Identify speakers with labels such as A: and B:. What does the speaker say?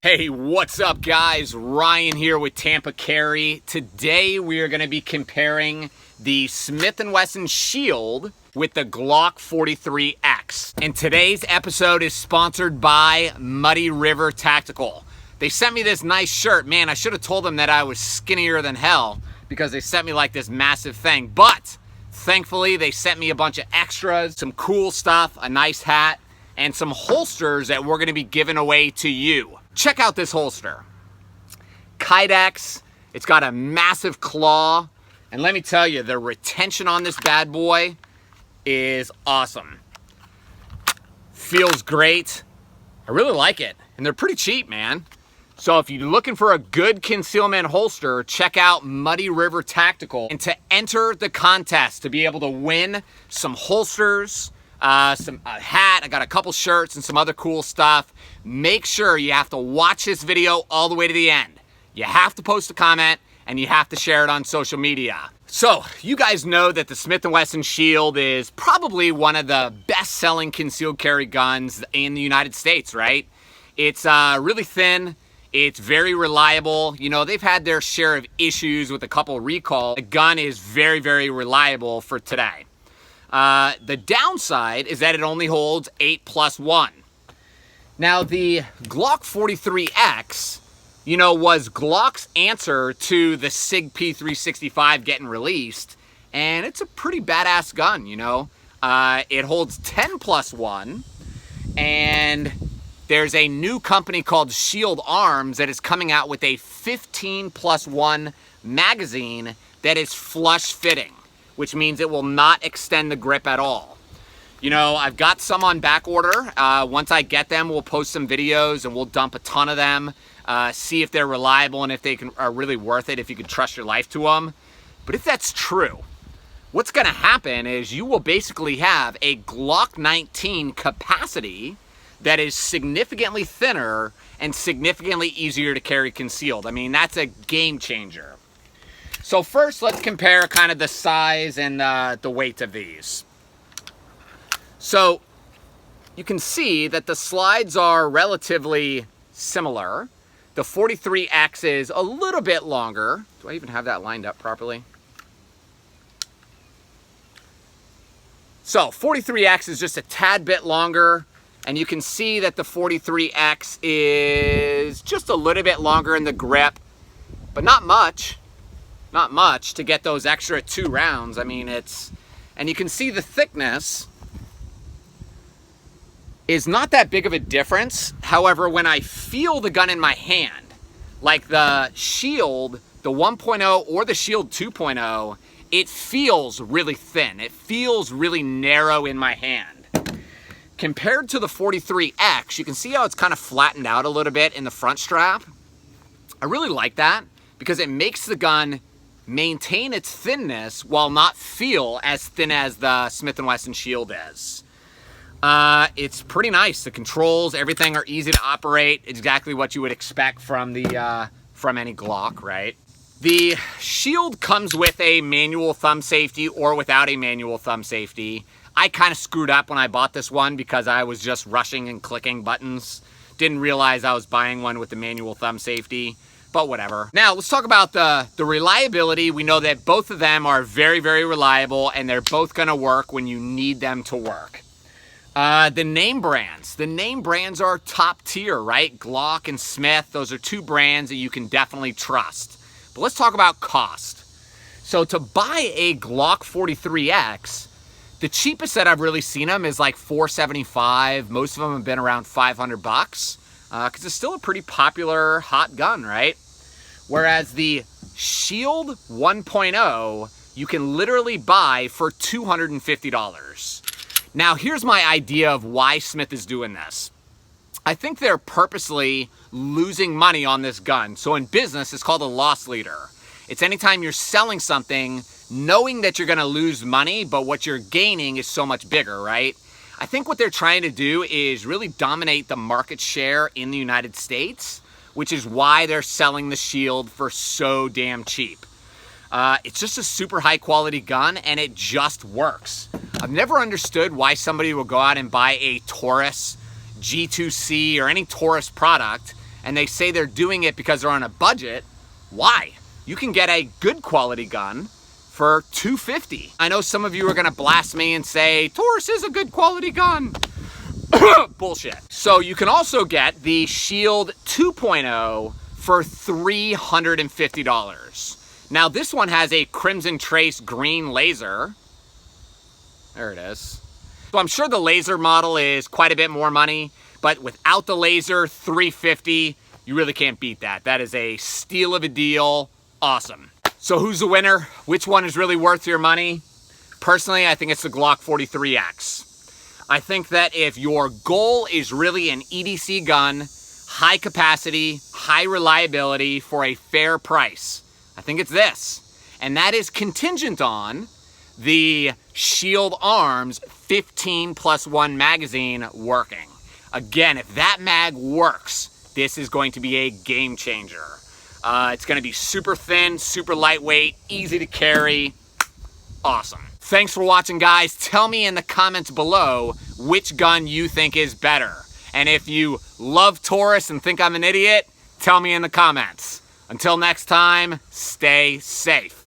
A: Hey, what's up guys? Ryan here with Tampa Carry. Today we are going to be comparing the Smith Wesson Shield with the Glock 43x. And today's episode is sponsored by Muddy River Tactical. They sent me this nice shirt. Man, I should have told them that I was skinnier than hell because they sent me like this massive thing. But thankfully they sent me a bunch of extras, some cool stuff, a nice hat, and some holsters that we're going to be giving away to you. Check out this holster. Kydex. It's got a massive claw. And let me tell you, the retention on this bad boy is awesome. Feels great. I really like it. And they're pretty cheap, man. So if you're looking for a good concealment holster, check out Muddy River Tactical. And to enter the contest, to be able to win some holsters, a hat, I got a couple shirts and some other cool stuff. Make sure you have to watch this video all the way to the end. You have to post a comment and you have to share it on social media. So you guys know that the Smith Wesson Shield is probably one of the best-selling concealed carry guns in the United States, right? It's really thin. It's very reliable. You know, they've had their share of issues with a couple recalls. The gun is very, very reliable for today. The downside is that it only holds 8+1. Now, the Glock 43x, you know, was Glock's answer to the SIG P365 getting released, and it's a pretty badass gun, you know. It holds 10+1, and there's a new company called Shield Arms that is coming out with a 15+1 magazine that is flush fitting, which means it will not extend the grip at all. You know, I've got some on back order. Once I get them, we'll post some videos and we'll dump a ton of them, see if they're reliable and if they are really worth it, if you can trust your life to them. But if that's true, what's gonna happen is you will basically have a Glock 19 capacity that is significantly thinner and significantly easier to carry concealed. I mean, that's a game changer. So first, let's compare kind of the size and the weight of these. So you can see that the slides are relatively similar. The 43x is a little bit longer. Do I even have that lined up properly? So 43x is just a tad bit longer. And you can see that the 43x is just a little bit longer in the grip, but not much. Not much to get those extra 2 rounds. I mean, and you can see the thickness is not that big of a difference. However, when I feel the gun in my hand, like the Shield, the 1.0 or the Shield 2.0, it feels really thin. It feels really narrow in my hand. Compared to the 43x, you can see how it's kind of flattened out a little bit in the front strap. I really like that because it makes the gun maintain its thinness while not feel as thin as the Smith Wesson Shield is. It's pretty nice. The controls, everything are easy to operate. Exactly what you would expect from the from any Glock, right? The Shield comes with a manual thumb safety or without a manual thumb safety. I kind of screwed up when I bought this one because I was just rushing and clicking buttons. Didn't realize I was buying one with the manual thumb safety. But whatever. Now, let's talk about the reliability. We know that both of them are very, very reliable, and they're both going to work when you need them to work. The name brands. The name brands are top tier, right? Glock and Smith, those are 2 brands that you can definitely trust. But let's talk about cost. So to buy a Glock 43x, the cheapest that I've really seen them is like $475. Most of them have been around $500. Because it's still a pretty popular hot gun, right? Whereas the Shield 1.0, you can literally buy for $250. Now, here's my idea of why Smith is doing this. I think they're purposely losing money on this gun. So in business, it's called a loss leader. It's anytime you're selling something, knowing that you're gonna lose money, but what you're gaining is so much bigger, right? I think what they're trying to do is really dominate the market share in the United States, which is why they're selling the Shield for so damn cheap. It's just a super high quality gun and it just works. I've never understood why somebody will go out and buy a Taurus G2C or any Taurus product and they say they're doing it because they're on a budget, why? You can get a good quality gun for $250. I know some of you are gonna blast me and say, Taurus is a good quality gun. Bullshit. So you can also get the Shield 2.0 for $350. Now this one has a Crimson Trace green laser. There it is. So I'm sure the laser model is quite a bit more money, but without the laser, $350, you really can't beat that. That is a steal of a deal. Awesome. So who's the winner? Which one is really worth your money? Personally, I think it's the Glock 43x. I think that if your goal is really an EDC gun, high capacity, high reliability for a fair price, I think it's this. And that is contingent on the Shield Arms 15+1 magazine working. Again, if that mag works, this is going to be a game changer. It's going to be super thin, super lightweight, easy to carry. Awesome. Thanks for watching, guys. Tell me in the comments below which gun you think is better. And if you love Taurus and think I'm an idiot, tell me in the comments. Until next time, stay safe.